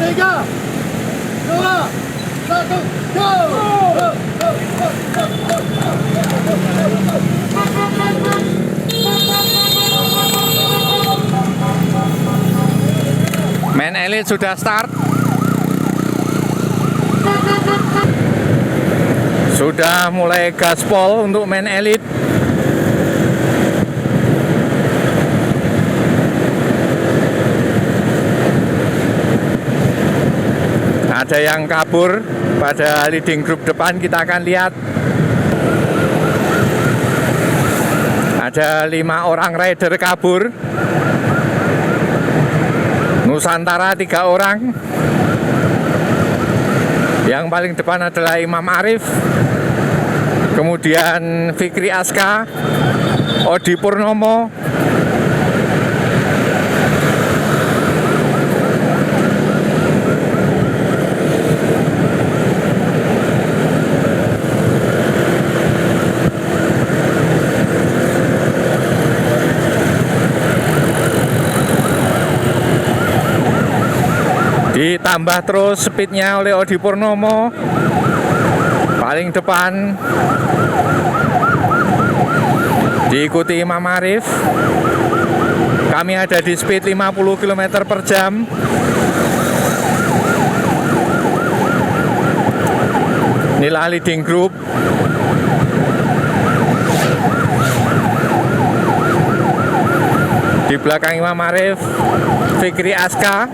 3, 2, 1, go! Men Elite sudah start. Sudah mulai gaspol untuk Men Elite. Ada yang kabur pada leading group depan, kita akan lihat. Ada 5 orang rider kabur. Nusantara 3 orang. Yang paling depan adalah Imam Arif, kemudian Fikri Aska, Odi Purnomo, ditambah terus speednya oleh Odi Purnomo. Paling depan diikuti Imam Arif. Kami ada di speed 50 km per jam. Inilah leading group. Di belakang Imam Arif, Fikri Aska.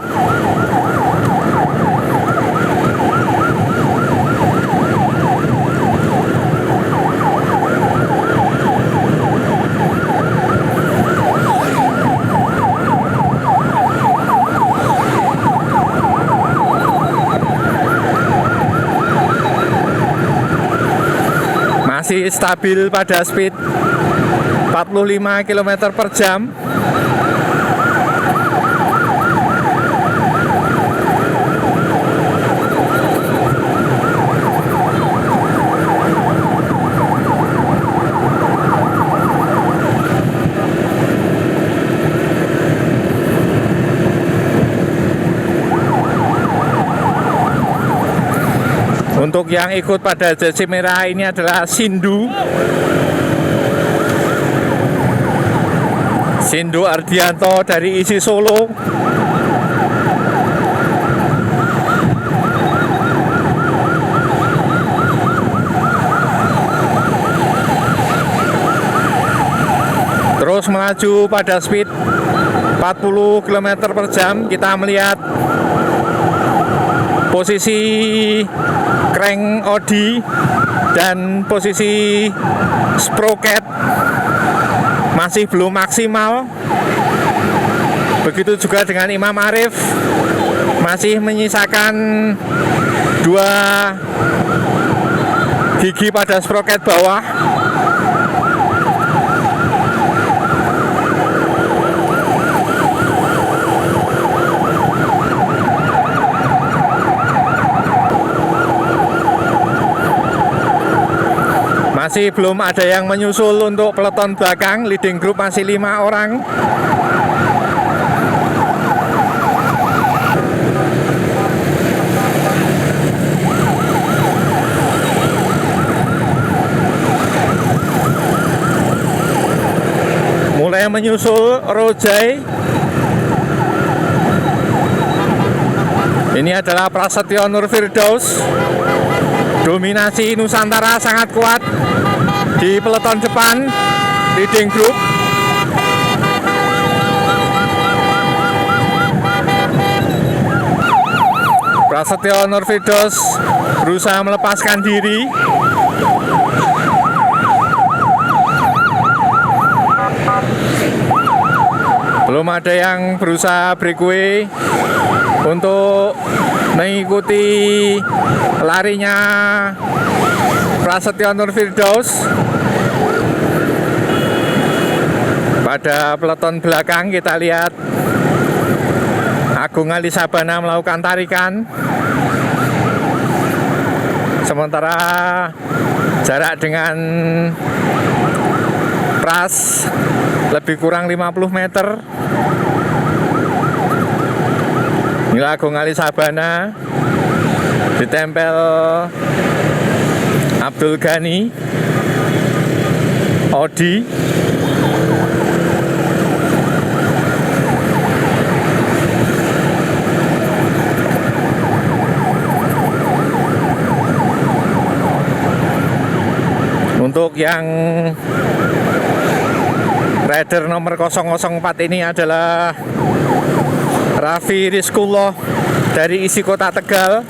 Masih stabil pada speed 45 km per jam. Untuk yang ikut pada jersey merah ini adalah Sindu Ardianto dari ISI Solo. Terus melaju pada speed 40 km per jam. Kita melihat posisi crank Odi dan posisi sprocket masih belum maksimal. Begitu juga dengan Imam Arif, masih menyisakan 2 gigi pada sprocket bawah. Masih belum ada yang menyusul untuk peloton belakang. Leading group masih 5 orang. Mulai menyusul Rojai. Ini adalah Prasetyo Nur Firdaus. Dominasi Nusantara sangat kuat di peloton depan leading group. Prasetyo Nur Firdaus berusaha melepaskan diri. Belum ada yang berusaha breakaway untuk mengikuti larinya Prasetyo Nur Firdaus. Pada peloton belakang kita lihat Agung Ali Sabana melakukan tarikan. Sementara jarak dengan Pras lebih kurang 50 meter. Inilah Agung Ali Sabana, ditempel Abdul Ghani, Odi. Untuk yang rider nomor 004 ini adalah Raffi Rizkullah dari isi kota Tegal.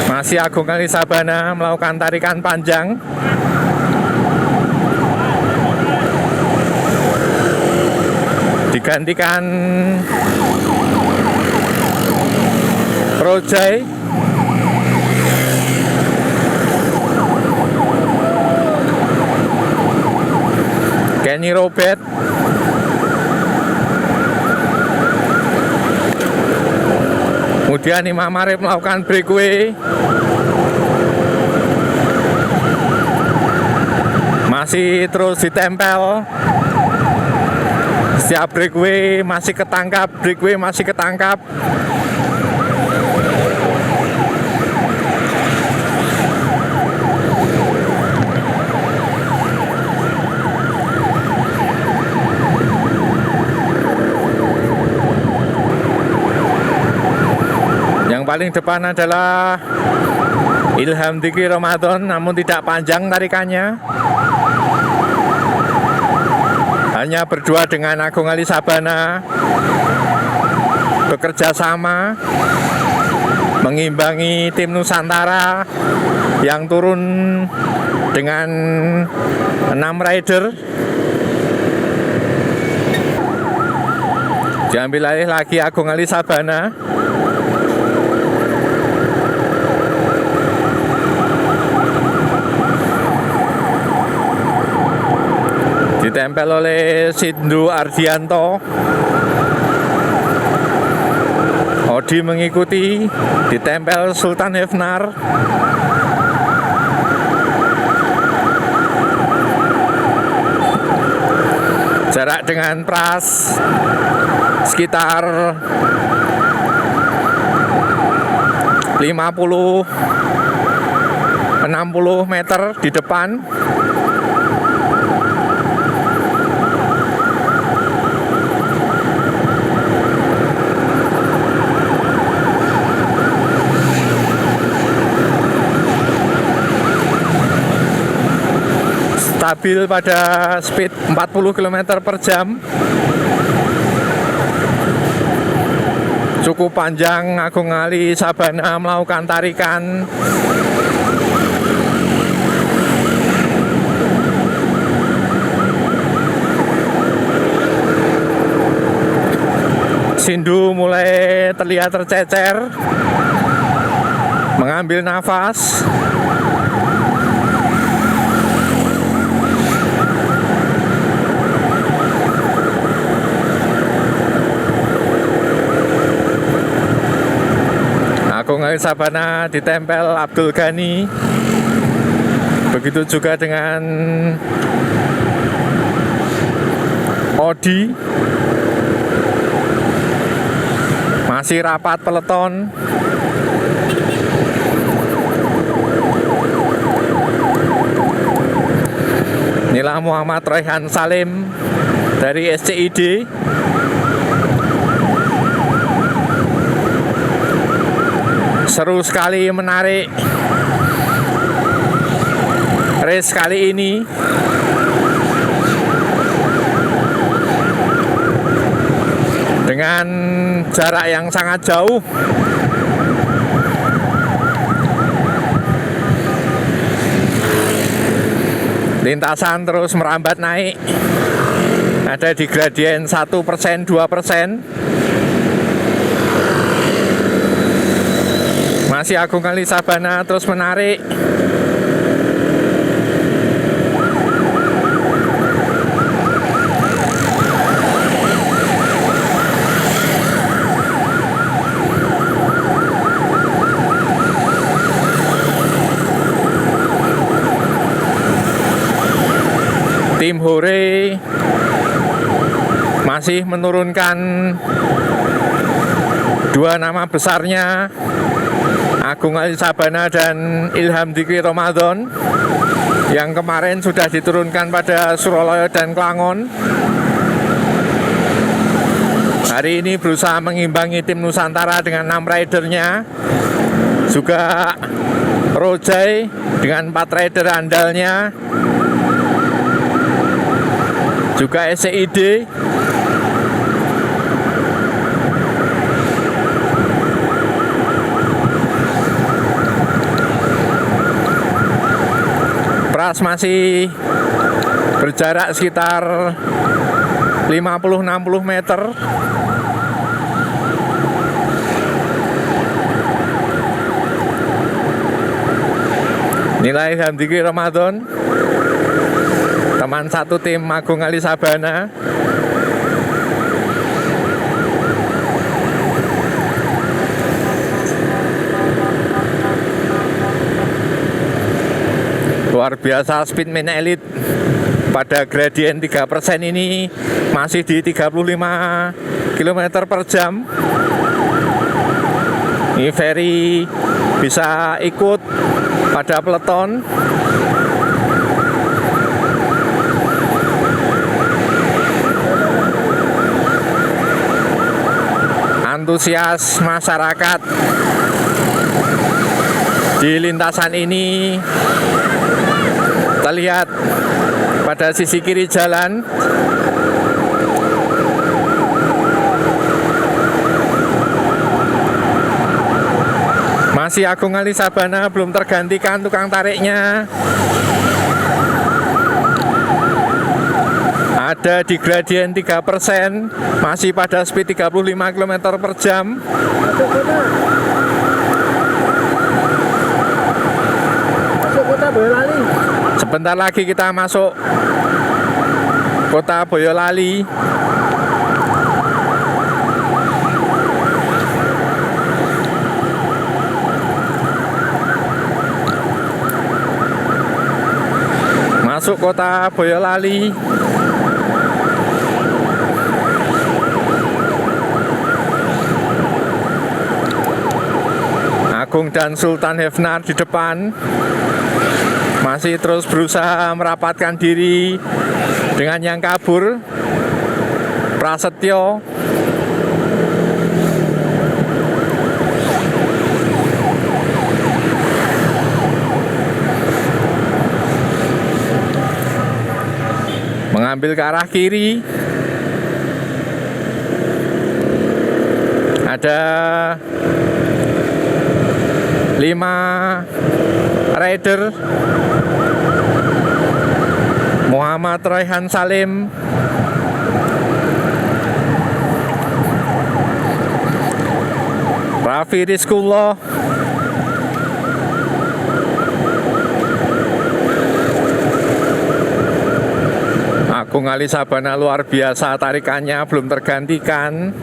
Masih Agung Ali Sabana melakukan tarikan panjang. Digantikan Projai. Kenny Robert. Kemudian Imam Arif melakukan breakaway. Masih terus ditempel. Setiap breakaway masih ketangkap, breakaway masih ketangkap. Yang paling depan adalah Ilham Diki Ramadan, namun tidak panjang tarikannya. Hanya berdua dengan Agung Ali Sabana, bekerja sama mengimbangi tim Nusantara yang turun dengan 6 rider. Diambil alih lagi Agung Ali Sabana. Ditempel oleh Sindu Ardianto. Odi mengikuti, ditempel Sultan Hefnar. Jarak dengan Pras sekitar 50-60 meter di depan. Stabil pada speed 40 km per jam. Cukup panjang Agung Ali Sabana melakukan tarikan. Sindu mulai terlihat tercecer, mengambil nafas. Agung Ali Sabana ditempel Abdul Ghani. Begitu juga dengan Odi. Masih rapat peleton. Inilah Muhammad Raihan Salim dari SCID. Seru sekali menarik race kali ini. Dengan jarak yang sangat jauh. Lintasan terus merambat naik. Ada di gradien 1%, 2%. Masih Agung Ali Sabana terus menarik. tim Hore masih menurunkan dua nama besarnya, Agung Ali Sabana dan Ilham Dikri Ramadan, yang kemarin sudah diturunkan pada Suralaya dan Klangon. Hari ini berusaha mengimbangi tim Nusantara dengan 6 ridernya, juga Rojai dengan 4 rider andalnya, juga SCID. Pras masih berjarak sekitar 50-60 meter. Nilai Ilham Dikri Ramadan, teman satu tim Agung Ali Sabana. Luar biasa speedman elite pada gradien 3% ini masih di 35 km per jam. Ini Ferry bisa ikut pada peleton. Antusias masyarakat di lintasan ini terlihat pada sisi kiri jalan. Masih Agung Ali Sabana, belum tergantikan tukang tariknya. Ada di gradien 3%, masih pada speed 35 km per jam. Masuk kota Boyolali. Sebentar lagi kita masuk kota Boyolali. Masuk kota Boyolali. Agung dan Sultan Hefnar di depan masih terus berusaha merapatkan diri dengan yang kabur, Prasetyo. Mengambil ke arah kiri. Ada 5 rider. Muhammad Raihan Salim, Raffi Rizkullah, Agung Ali Sabana luar biasa, tarikannya belum tergantikan.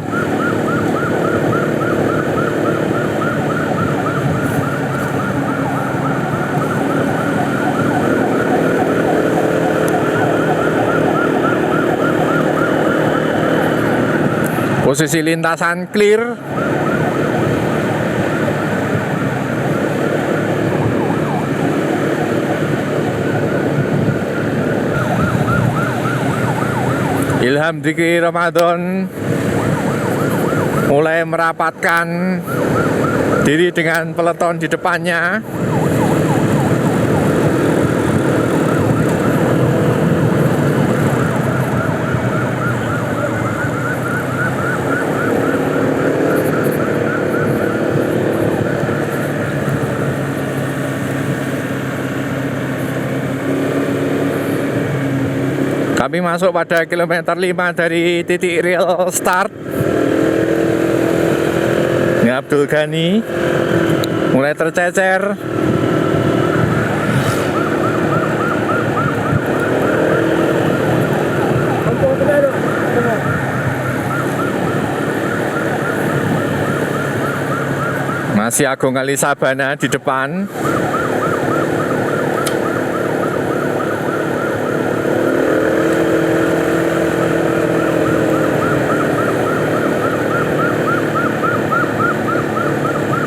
Posisi lintasan clear. Ilham Dikri Ramadan mulai merapatkan diri dengan peleton di depannya. Kami masuk pada kilometer 5 dari titik real start. Ini Abdul Ghani mulai tercecer. Masih Agung Ali Sabana di depan.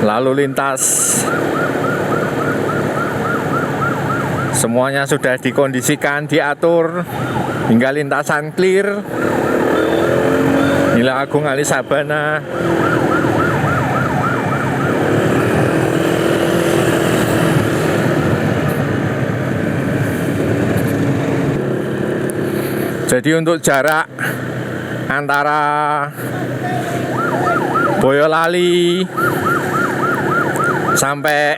lalu lintas semuanya sudah dikondisikan, diatur hingga lintasan clear. Inilah Agung Ali Sabana. Jadi untuk jarak antara Boyolali sampai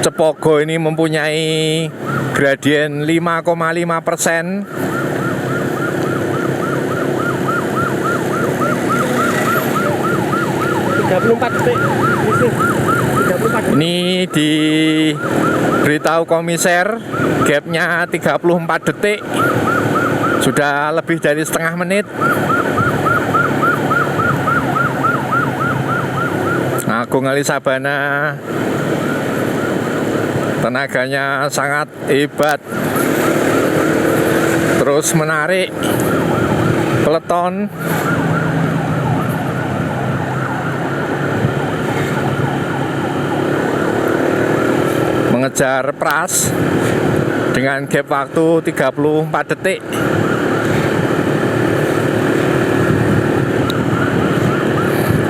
Cepogo ini mempunyai gradien 5,5%. Ini diberitahu komiser, gapnya 34 detik. Sudah lebih dari setengah menit. Agung Ali Sabana tenaganya sangat hebat, terus menarik peleton. Mengejar Pras dengan gap waktu 34 detik.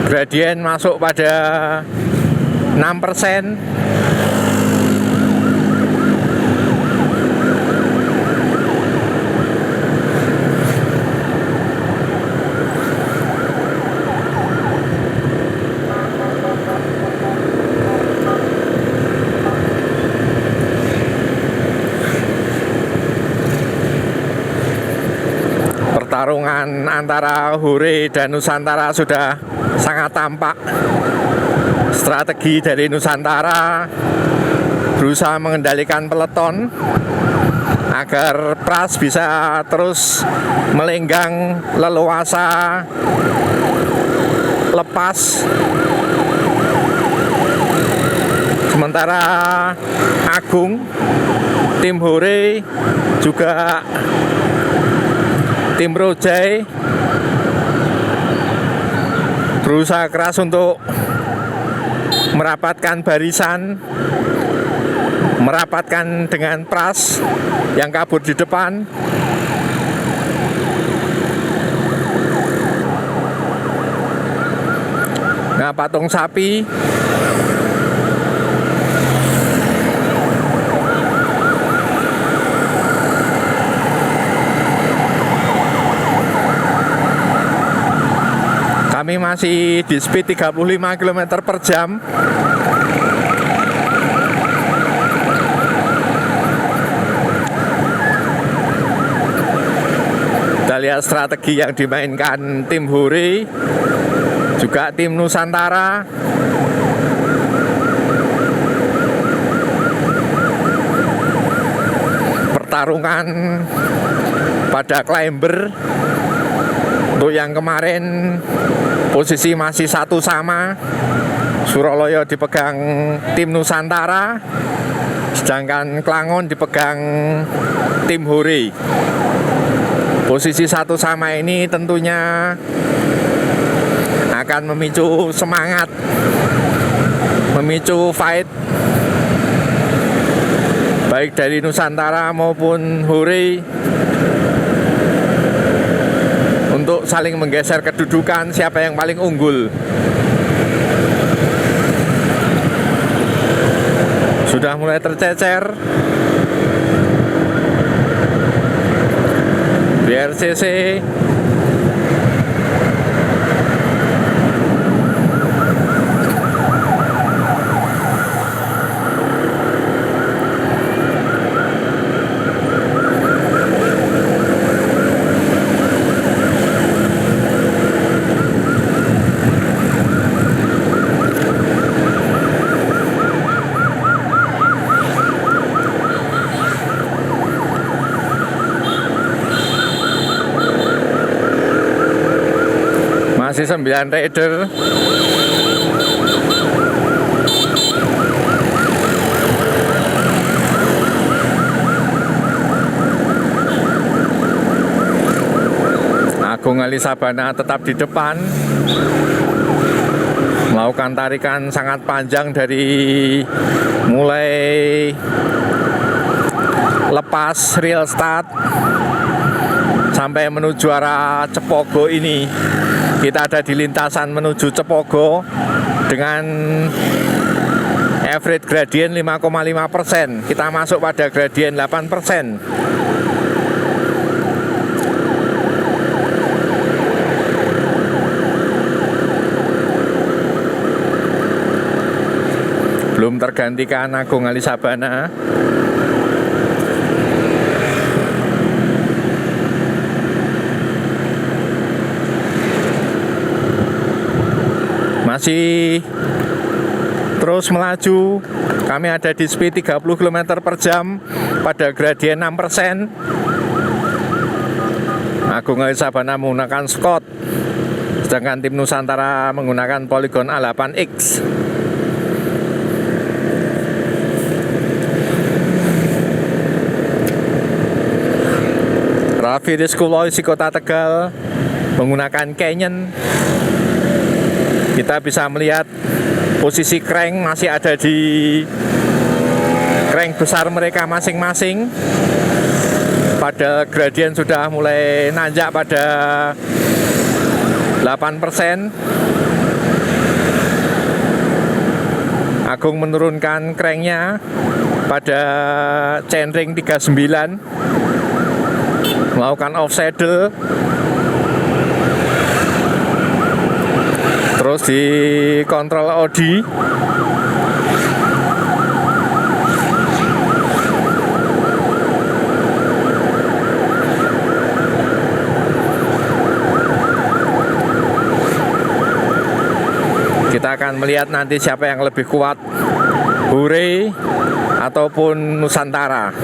Gradien masuk pada 6%. Pertarungan antara Hore dan Nusantara sudah sangat tampak. Strategi dari Nusantara berusaha mengendalikan peleton agar Pras bisa terus melenggang leluasa, lepas. Sementara Agung, tim Hore, juga tim Projai berusaha keras untuk merapatkan barisan, merapatkan dengan Pras yang kabur di depan. Nah, patung sapi kami masih di speed 35 km per jam. Kita lihat strategi yang dimainkan tim Hore, juga tim Nusantara. Pertarungan pada climber. Untuk yang kemarin posisi masih satu sama, Suraloyo dipegang tim Nusantara, sedangkan Klangon dipegang tim Hore. Posisi satu sama ini tentunya akan memicu semangat, memicu fight baik dari Nusantara maupun Hore untuk saling menggeser kedudukan siapa yang paling unggul. Sudah mulai tercecer BRCC. Masih 9 rider. Agung Ali Sabana tetap di depan melakukan tarikan sangat panjang dari mulai lepas real start sampai menuju arah Cepogo ini. Kita ada di lintasan menuju Cepogo dengan average gradient 5,5%. Kita masuk pada gradient 8%. Belum tergantikan Agung Ali Sabana. Masih terus melaju. Kami ada di speed 30 km per jam pada gradien 6%. Agung Ali Sabana menggunakan Scott, sedangkan tim Nusantara menggunakan Polygon A8X. Raffi Rizkuloisi Kota Tegal menggunakan Canyon. Kita bisa melihat posisi crank masih ada di crank besar mereka masing-masing. Pada gradien sudah mulai nanjak pada 8%. Agung menurunkan cranknya pada chainring 39, melakukan off saddle, terus di kontrol OD. Kita akan melihat nanti siapa yang lebih kuat, Hure ataupun Nusantara.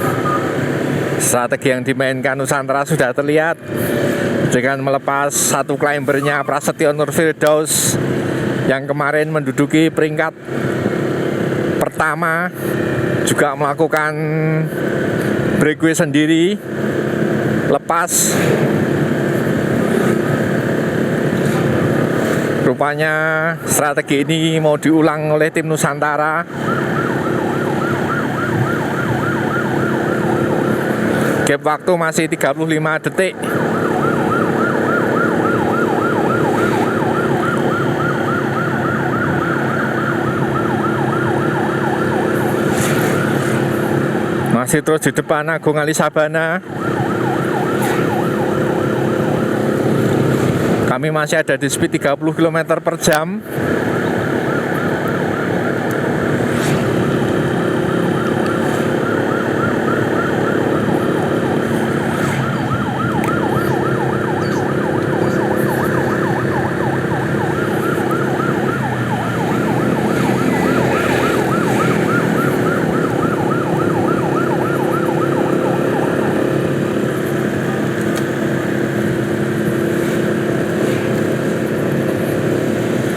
Strategi yang dimainkan Nusantara sudah terlihat dengan melepas satu climbernya, Prasetyo Nur Firdaus, yang kemarin menduduki peringkat pertama, juga melakukan breakaway sendiri, lepas. Rupanya strategi ini mau diulang oleh tim Nusantara. Gap waktu masih 35 detik. Masih terus di depan Agung Ali Sabana. Kami masih ada di speed 30 km per jam.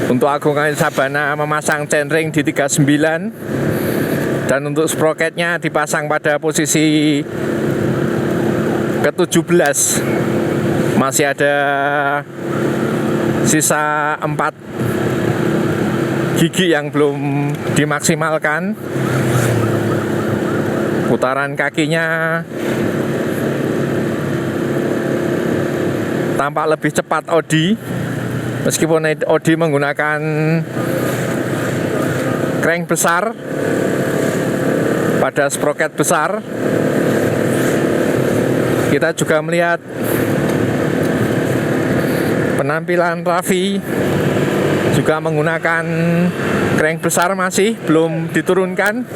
Untuk Agung Ali Sabana memasang chainring di 39, dan untuk sprocketnya dipasang pada posisi ke-17. Masih ada sisa 4 gigi yang belum dimaksimalkan. Putaran kakinya tampak lebih cepat Odi, meskipun Odi menggunakan crank besar pada sprocket besar. Kita juga melihat penampilan Raffi juga menggunakan crank besar, masih belum diturunkan.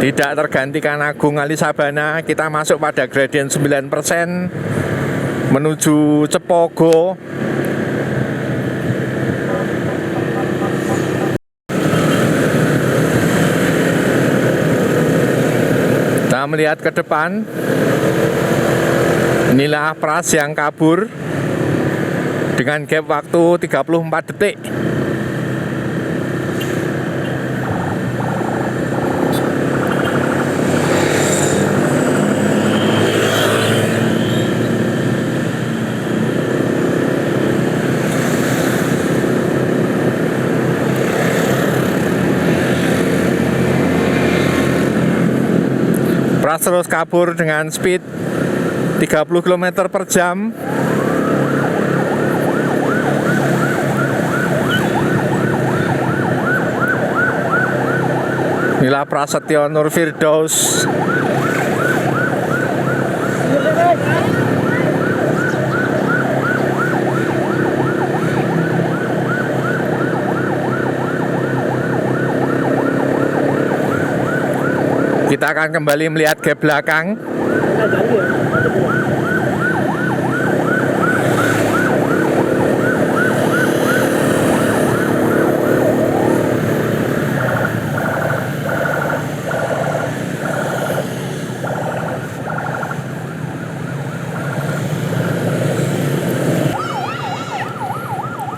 Tidak tergantikan Agung Ali Sabana. Kita masuk pada gradien 9% menuju Cepogo. Kita melihat ke depan. Inilah Pras yang kabur dengan gap waktu 34 detik. terus kabur dengan speed 30 km per jam. Inilah Prasetyo Nur Firdaus. Kita akan kembali melihat ke belakang.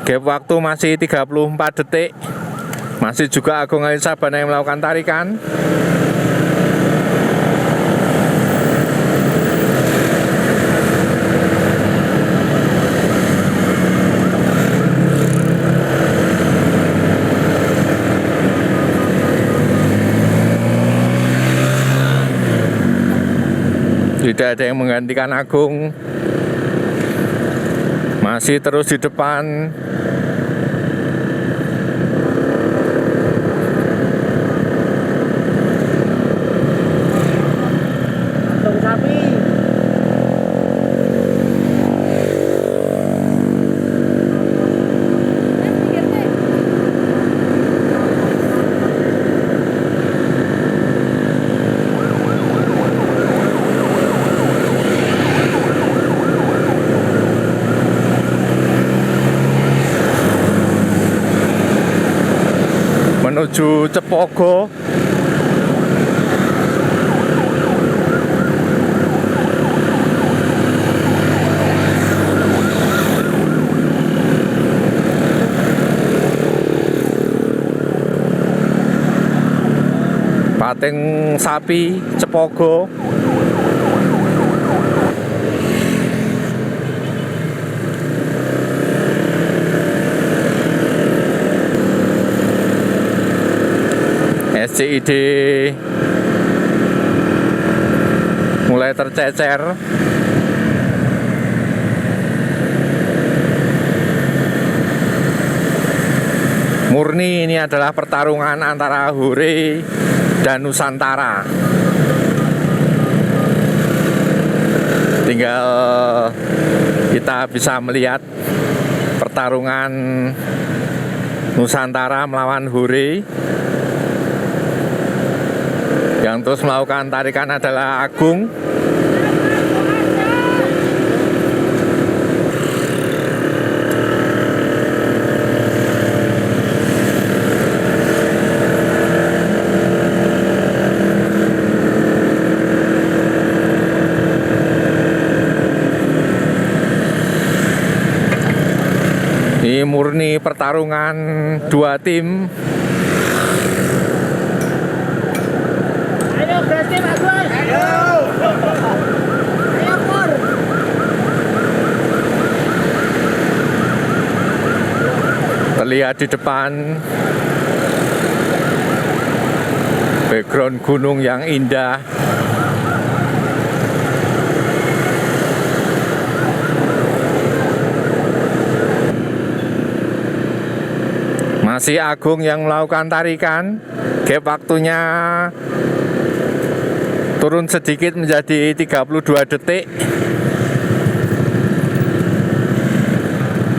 Gap waktu masih 34 detik. Masih juga Agung Ali Sabana yang melakukan tarikan. Tidak ada yang menggantikan Agung. Masih terus di depan. Sapi. Menuju Cepogo. Pating Sapi, Cepogo. SCID mulai tercecer. Murni ini adalah pertarungan antara Hure dan Nusantara. Tinggal kita bisa melihat pertarungan Nusantara melawan Hure. Yang terus melakukan tarikan adalah Agung. Ini murni pertarungan dua tim. Ayo, berarti Pak Gus. Ayo. Ayo, Pur. Terlihat di depan background gunung yang indah. Masih Agung yang melakukan tarikan. Gap waktunya turun sedikit menjadi 32 detik.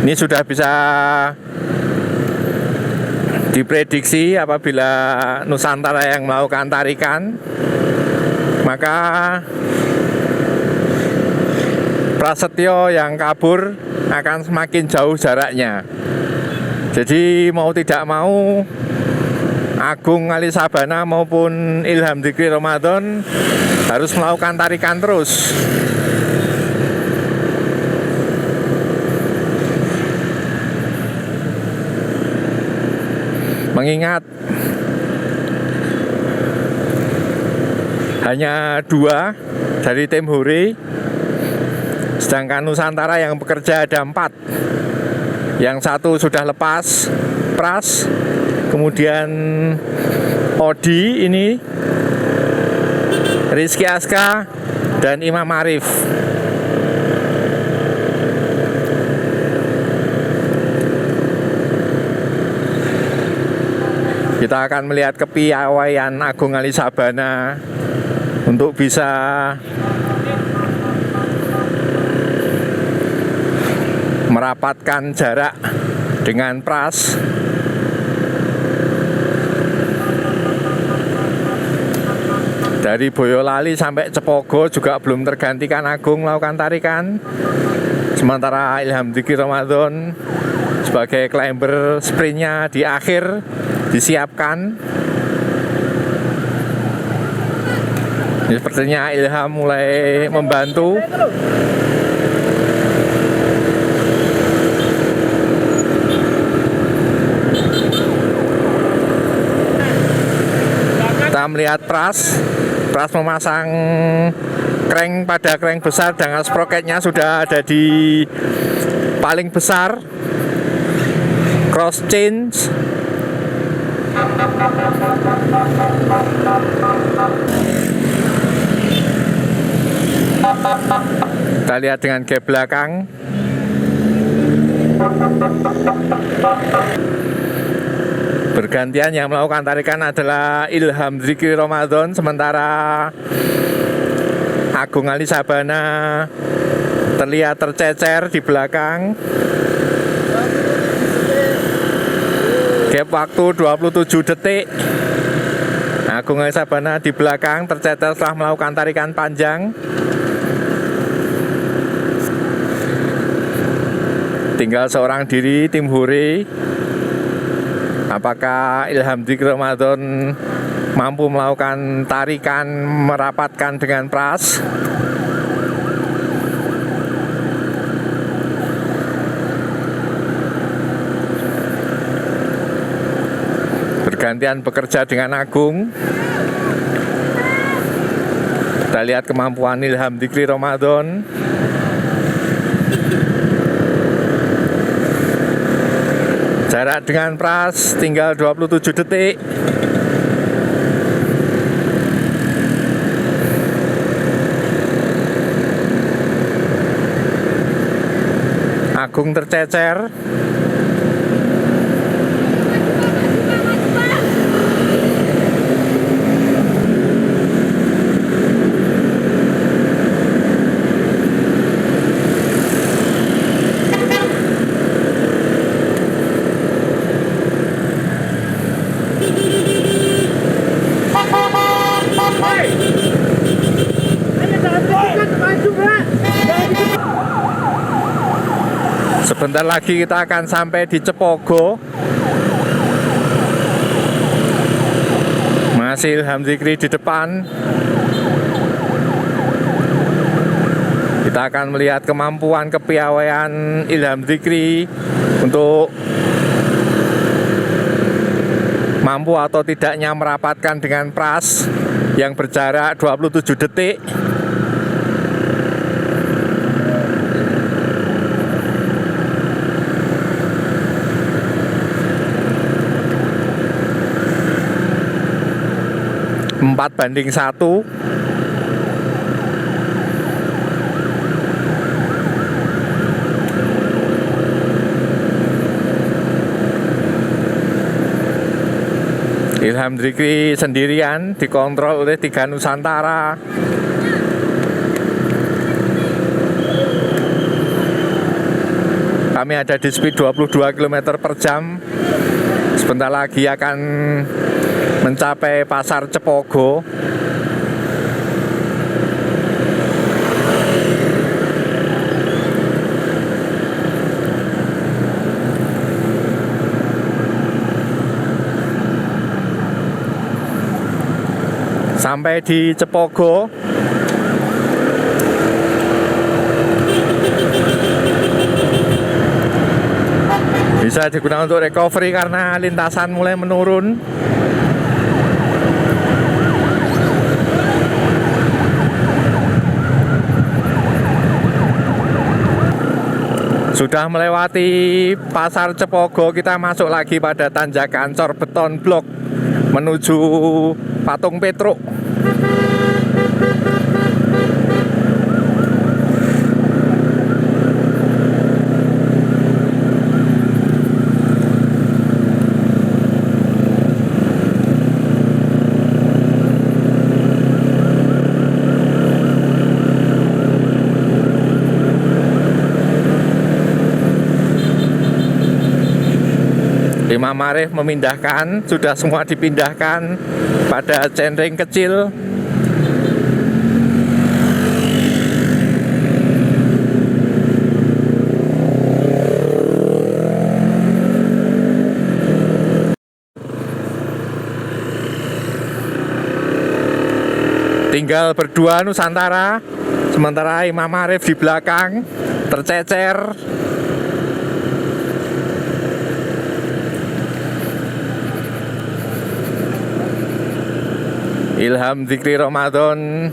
Ini sudah bisa diprediksi apabila Nusantara yang melakukan tarikan, maka Prasetyo yang kabur akan semakin jauh jaraknya. Jadi mau tidak mau Agung Ali Sabana maupun Ilham Dikri Ramadan harus melakukan tarikan terus. Mengingat hanya 2 dari tim Hure, sedangkan Nusantara yang bekerja ada 4. Yang 1 sudah lepas Pras, kemudian Odi ini Rizky Aska, dan Imam Arif. Kita akan melihat kepiawaian Agung Ali Sabana untuk bisa merapatkan jarak dengan pras. Dari Boyolali sampai Cepogo juga belum tergantikan Agung melakukan tarikan. Sementara Ilham Dzikri Ramadan sebagai climber sprintnya di akhir disiapkan. Ini sepertinya Ilham mulai membantu. Kita melihat pras memasang crank pada crank besar dengan sprocketnya sudah ada di paling besar. Cross change. Kita lihat dengan gap belakang. Bergantian yang melakukan tarikan adalah Ilham Dzikri Ramadan, sementara Agung Ali Sabana terlihat tercecer di belakang. Gap waktu 27 detik. Agung Ali Sabana di belakang tercecer setelah melakukan tarikan panjang. Tinggal seorang diri tim Hore. Apakah Ilham Dzikri Ramadan mampu melakukan tarikan merapatkan dengan pras? Bergantian bekerja dengan Agung. Kita lihat kemampuan Ilham Dzikri Ramadan. Jarak dengan pras tinggal 27 detik. Agung tercecer. Sebentar lagi kita akan sampai di Cepogo. Masih Ilham Dzikri di depan. Kita akan melihat kemampuan kepiawaian Ilham Dzikri untuk mampu atau tidaknya merapatkan dengan pras yang berjarak 27 detik. Empat banding 1. Ilham Dzikri sendirian dikontrol oleh 3 Nusantara. Kami ada di speed 22 km per jam. Sebentar lagi akan mencapai pasar Cepogo. Sampai di Cepogo. Bisa digunakan untuk recovery karena lintasan mulai menurun. Sudah melewati pasar Cepogo, kita masuk lagi pada tanjakan Cor Beton Blok menuju Patung Petruk. Imam Arif memindahkan, sudah semua dipindahkan pada centering kecil. Tinggal berdua Nusantara, sementara Imam Arif di belakang tercecer. Ilham Dzikri Ramadan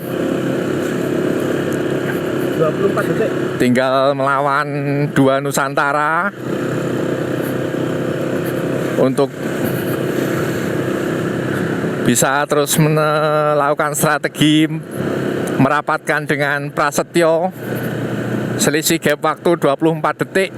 24 detik. tinggal melawan dua Nusantara untuk bisa terus melakukan strategi merapatkan dengan Prasetyo. Selisih gap waktu 24 detik.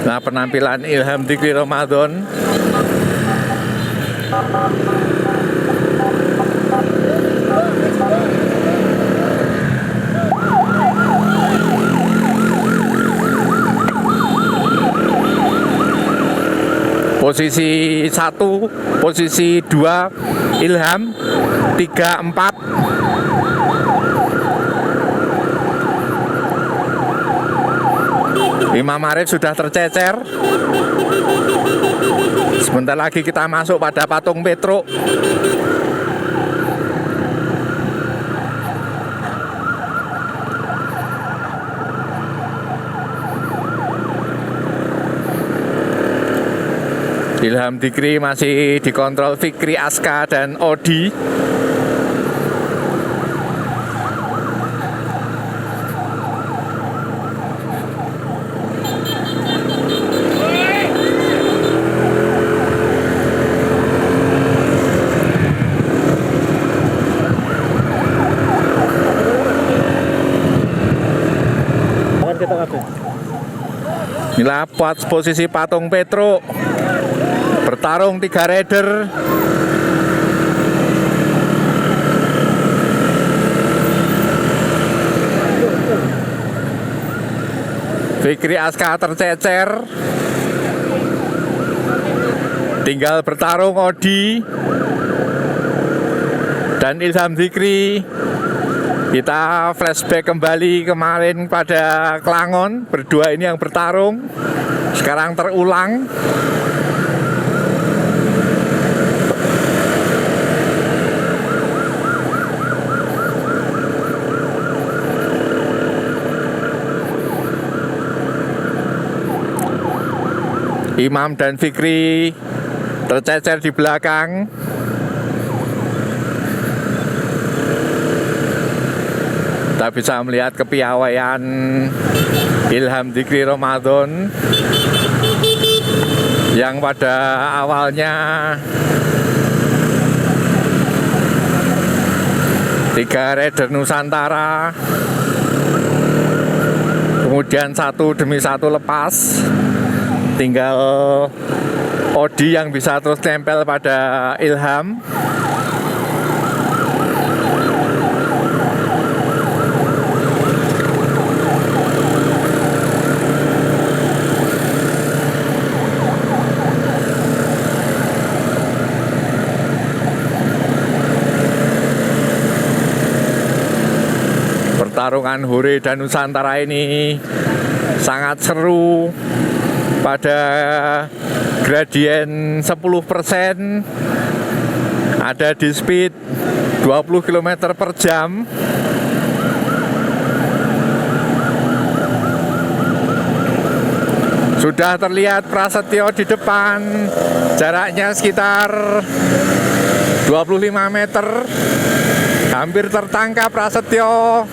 Nah, penampilan Ilham Dzikri Ramadan posisi 1, posisi 2 Ilham, 3, 4. Imam Arif sudah tercecer. Sebentar lagi kita masuk pada patung Petruk. Ilham Dzikri masih dikontrol Fikri Aska dan Odi. Inilah posisi patung Petruk. Bertarung 3 rider. Fikri Aska tercecer. Tinggal bertarung Odi dan Ilham Dzikri. Kita flashback kembali kemarin pada Klangon. Berdua ini yang bertarung. Sekarang terulang. Imam dan Fikri tercecer di belakang. Kita bisa melihat kepiawaian Ilham Dzikri Ramadan yang pada awalnya 3 rider Nusantara, kemudian satu demi satu lepas. Tinggal Odi yang bisa terus nempel pada Ilham. Pertarungan Hore dan Nusantara ini sangat seru. Pada gradien 10%, ada di speed 20 km per jam. Sudah terlihat Prasetyo di depan, jaraknya sekitar 25 meter. Hampir tertangkap Prasetyo.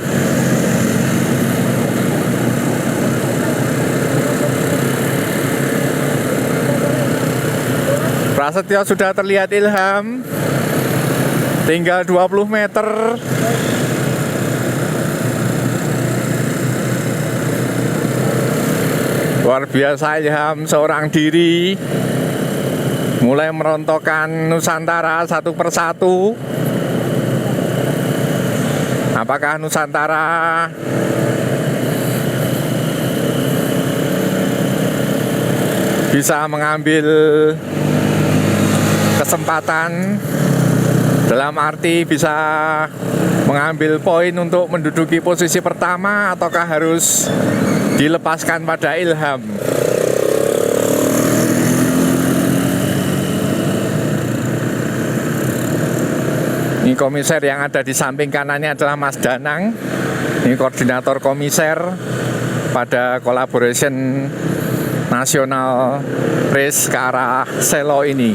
Prasetyo sudah terlihat Ilham. Tinggal 20 meter. Luar biasa Ilham seorang diri. mulai merontokkan Nusantara satu persatu. Apakah Nusantara bisa mengambil kesempatan, dalam arti bisa mengambil poin untuk menduduki posisi pertama, ataukah harus dilepaskan pada Ilham? Ini komiser yang ada di samping kanannya adalah Mas Danang. Ini koordinator komiser pada collaboration nasional race ke arah Selo ini.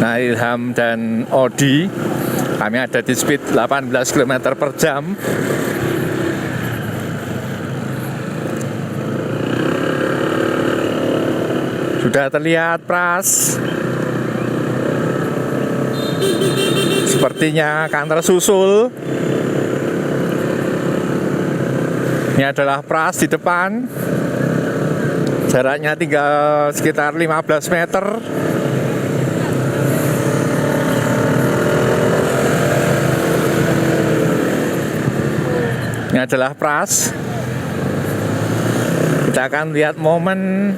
Nah, Ilham dan Odi, kami ada di speed 18 km per jam. Sudah terlihat Pras. Sepertinya akan tersusul. Ini adalah Pras di depan. Jaraknya tinggal sekitar 15 meter. Ini adalah Pras. Kita akan lihat momen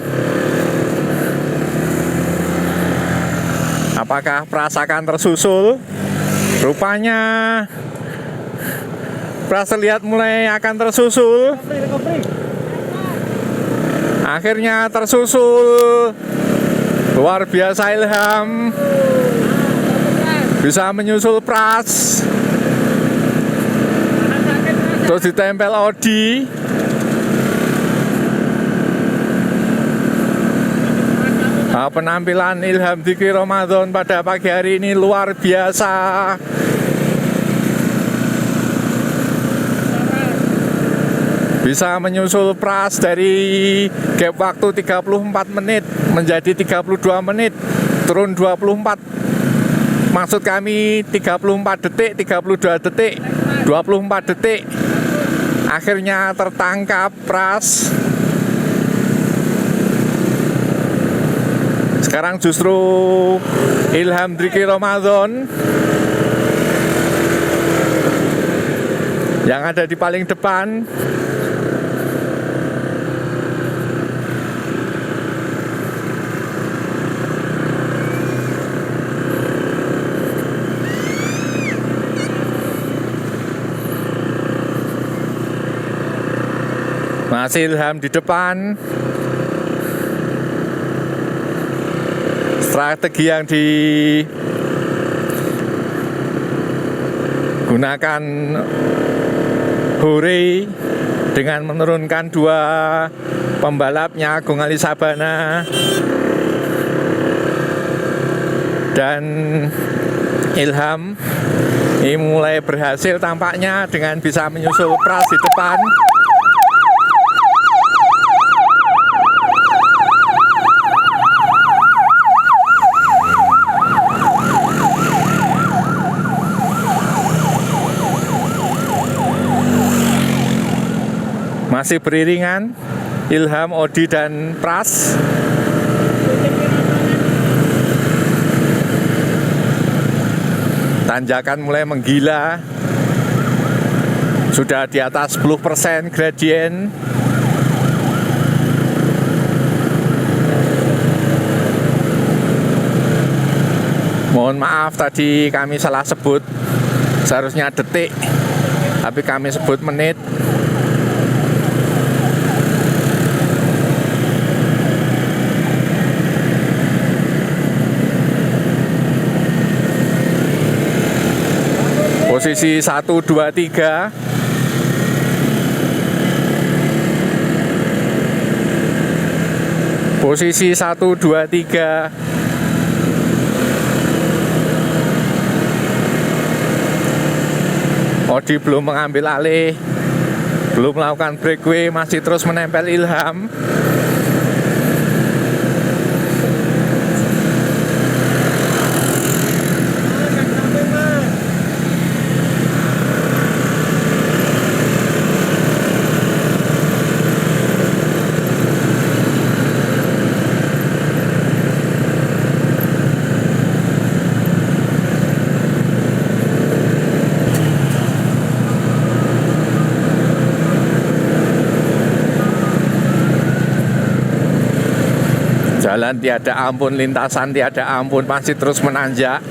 apakah Pras akan tersusul. Rupanya Pras terlihat mulai akan tersusul. Akhirnya tersusul. Luar biasa Ilham. Bisa menyusul Pras. Terus ditempel Odi. Nah, penampilan Ilham Diki Ramadan pada pagi hari ini luar biasa. Bisa menyusul Pras dari gap waktu 34 menit menjadi 32 menit, turun 24. Maksud kami 34 detik, 32 detik, 24 detik. Akhirnya tertangkap Pras. Sekarang justru Ilham Diki Ramadan yang ada di paling depan. Masih Ilham di depan. Strategi yang digunakan Hore dengan menurunkan dua pembalapnya, Agung Ali Sabana dan Ilham, ini mulai berhasil tampaknya dengan bisa menyusul Pras di depan. Masih beriringan Ilham, Odi, dan Pras. Tanjakan mulai menggila. Sudah di atas 10% gradien. Mohon maaf tadi kami salah sebut. Seharusnya detik, tapi kami sebut menit. Posisi 1, 2, 3. Posisi 1, 2, 3. Odi belum mengambil alih, belum melakukan breakaway, masih terus menempel Ilham. Jalan tiada ampun, lintasan tiada ampun, masih terus menanjak.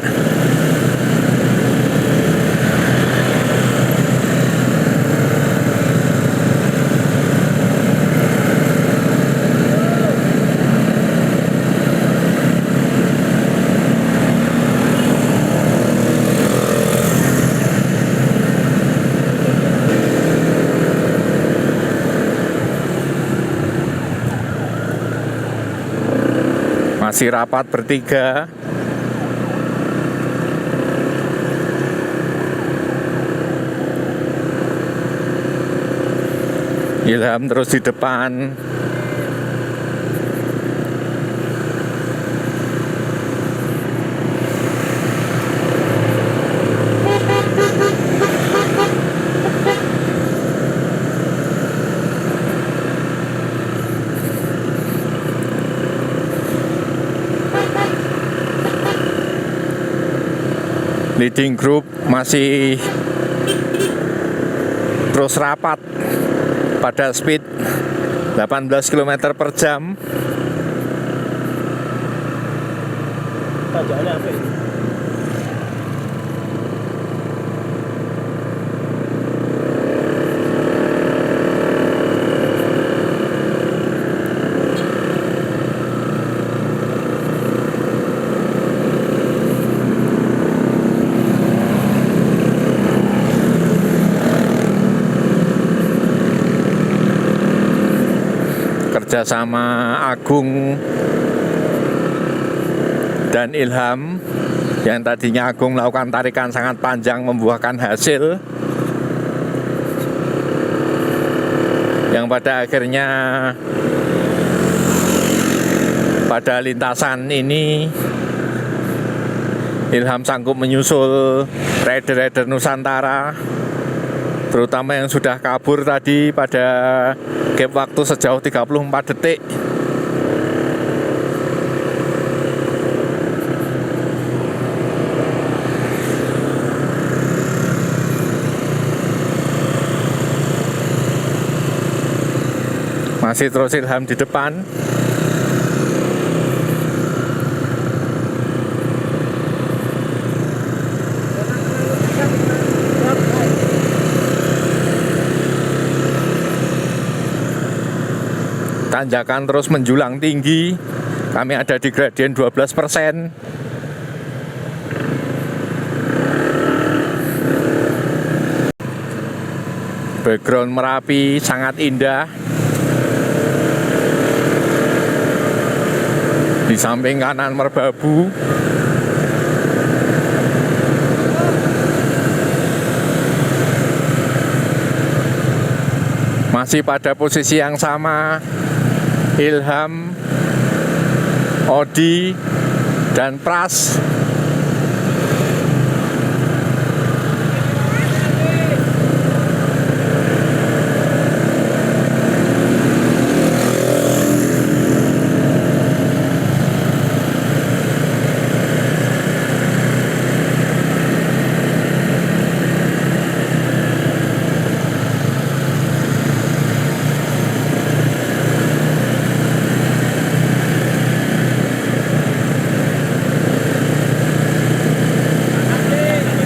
Masih rapat bertiga. Ilham terus di depan. Leading group masih terus rapat pada speed 18 km per jam. Tanjakannya apa? Kerjasama Agung dan Ilham, yang tadinya Agung melakukan tarikan sangat panjang membuahkan hasil, yang pada akhirnya pada lintasan ini Ilham sanggup menyusul rider-rider Nusantara, terutama yang sudah kabur tadi pada gap waktu sejauh 34 detik. Masih terus Ilham di depan. Tanjakan terus menjulang tinggi. Kami ada di gradien 12%. Background Merapi sangat indah. Di samping kanan Merbabu. Masih pada posisi yang sama, Ilham, Odi, dan Pras.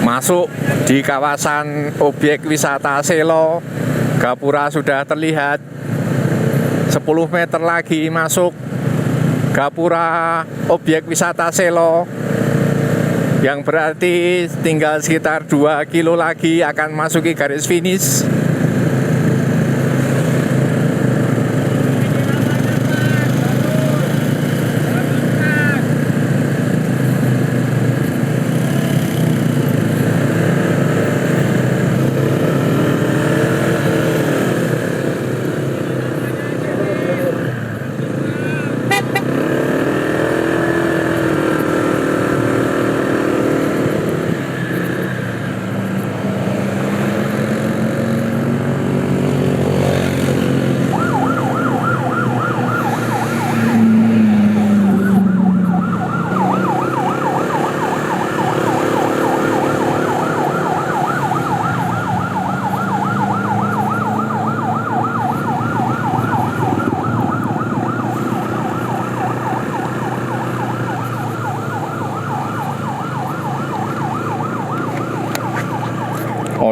Masuk di kawasan objek wisata Selo, Gapura sudah terlihat. 10 meter lagi masuk Gapura objek wisata Selo, yang berarti tinggal sekitar 2 kilo lagi akan masuki garis finish.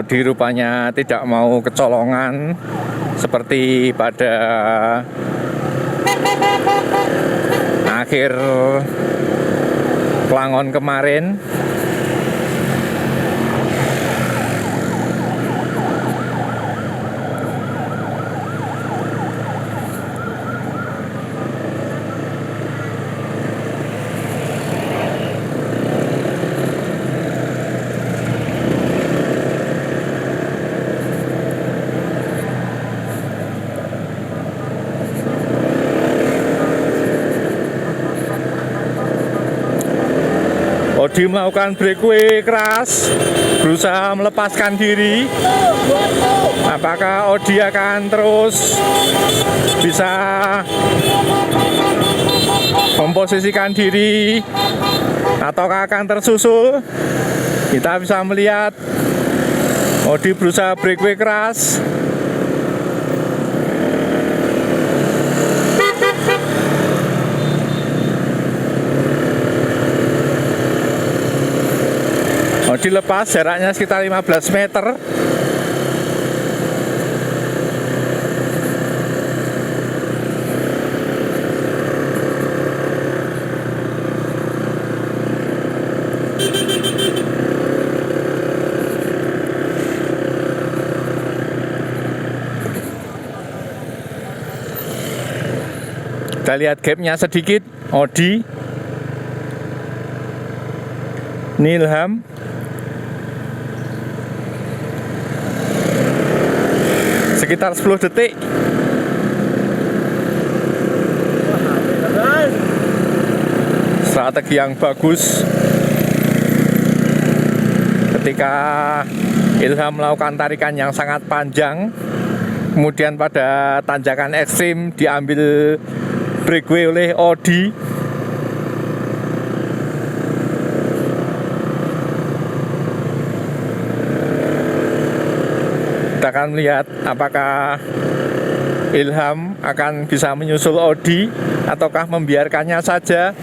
Odi rupanya tidak mau kecolongan seperti pada akhir Kelangon kemarin. Odi melakukan breakaway keras, berusaha melepaskan diri. Apakah Odi akan terus bisa memposisikan diri ataukah akan tersusul? Kita bisa melihat Odi berusaha breakaway keras. Odi lepas, jaraknya sekitar 15 meter. Kita lihat gapnya sedikit. Odi, Ilham, sekitar 10 detik. Strategi yang bagus ketika Ilham melakukan tarikan yang sangat panjang, kemudian pada tanjakan ekstrim diambil breakaway oleh Odi. Kita akan melihat apakah Ilham akan bisa menyusul Odi ataukah membiarkannya saja.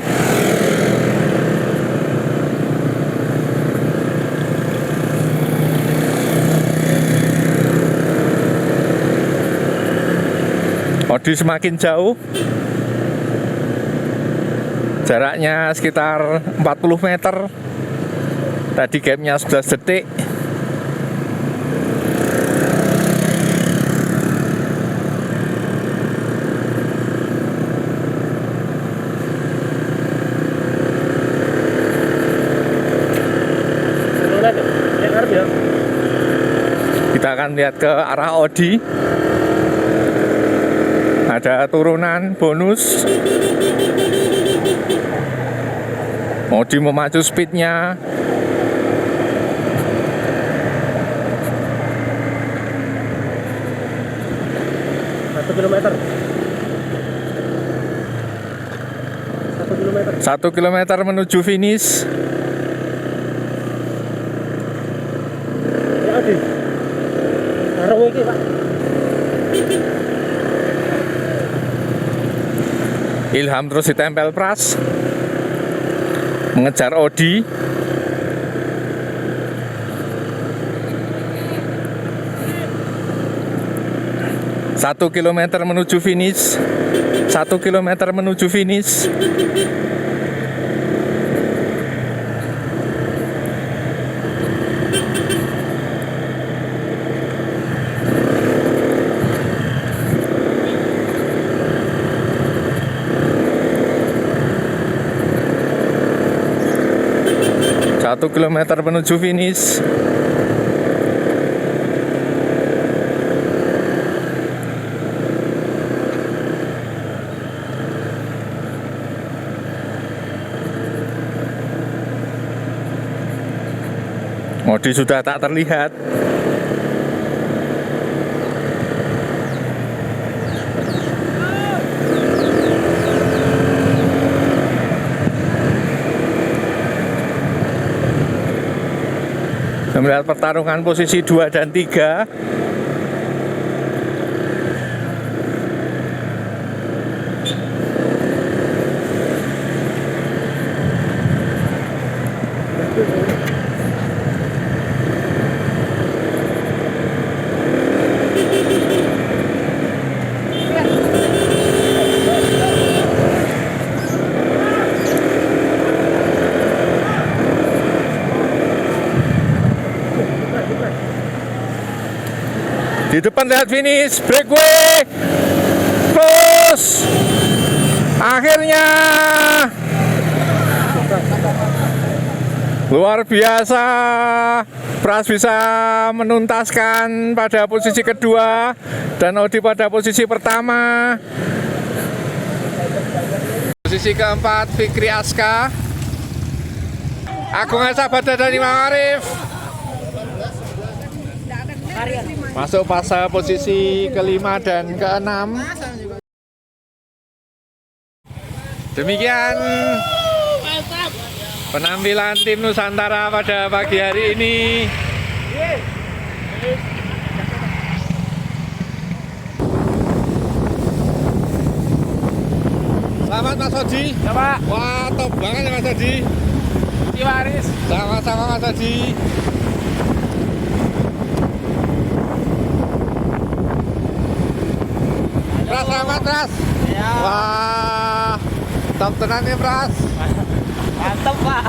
Odi semakin jauh, jaraknya sekitar 40 meter. Tadi gapnya 11 detik. Kita akan lihat ke arah Odi. Ada turunan bonus. Odi memacu speednya. Satu kilometer menuju finish. Ilham terus ditempel Pras, mengejar Odi. Satu kilometer menuju finish. 1 kilometer menuju finish. Satu kilometer menuju finish. Odi sudah tak terlihat. Melihat pertarungan posisi 2 dan 3. Di depan lihat finish, breakaway. Terus akhirnya luar biasa, Pras bisa menuntaskan pada posisi kedua dan Odi pada posisi pertama. Posisi keempat Fikri Aska, Agung Sabada dan Imam Arif. Masuk fase posisi kelima dan keenam. Demikian penampilan tim Nusantara pada pagi hari ini. Selamat Mas Odi. Ya Pak. Wah, top banget ya Mas Odi. Waris. Sama-sama Mas Odi. Pras, selamat Pras. Ya. Wah, top tenan nih Pras. Mantap Pak.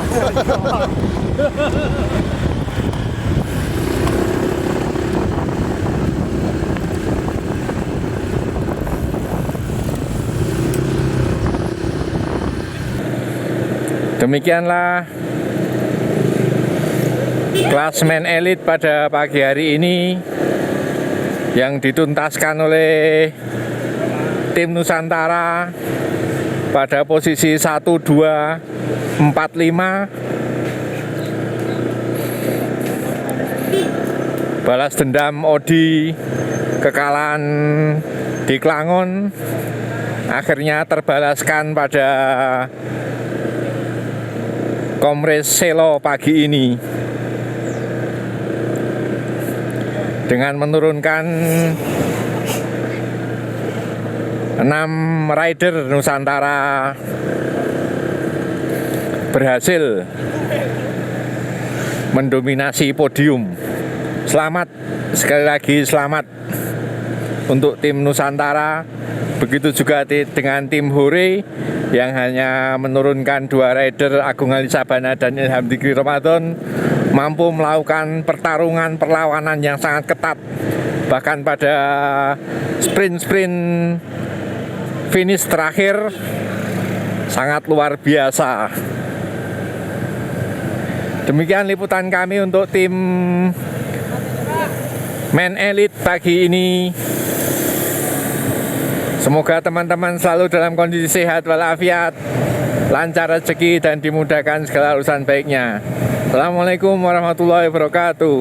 Demikianlah klasmen elit pada pagi hari ini yang dituntaskan oleh tim Nusantara pada posisi 1, 2, 4, 5. Balas dendam Odi kekalahan di Klangon akhirnya terbalaskan pada Komres Selo pagi ini dengan menurunkan 6 rider Nusantara berhasil mendominasi podium. Selamat, sekali lagi selamat untuk tim Nusantara. Begitu juga dengan tim Hore yang hanya menurunkan 2 rider, Agung Ali Sabana dan Ilham Dikri Ramadan, mampu melakukan perlawanan yang sangat ketat. Bahkan pada sprint finish terakhir sangat luar biasa. Demikian liputan kami untuk tim Men Elite pagi ini. Semoga teman-teman selalu dalam kondisi sehat walafiat, lancar rezeki dan dimudahkan segala urusan baiknya. Assalamualaikum warahmatullahi wabarakatuh.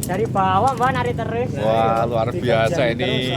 Dari bawah Mbak, nari terus. Wah, luar biasa ini.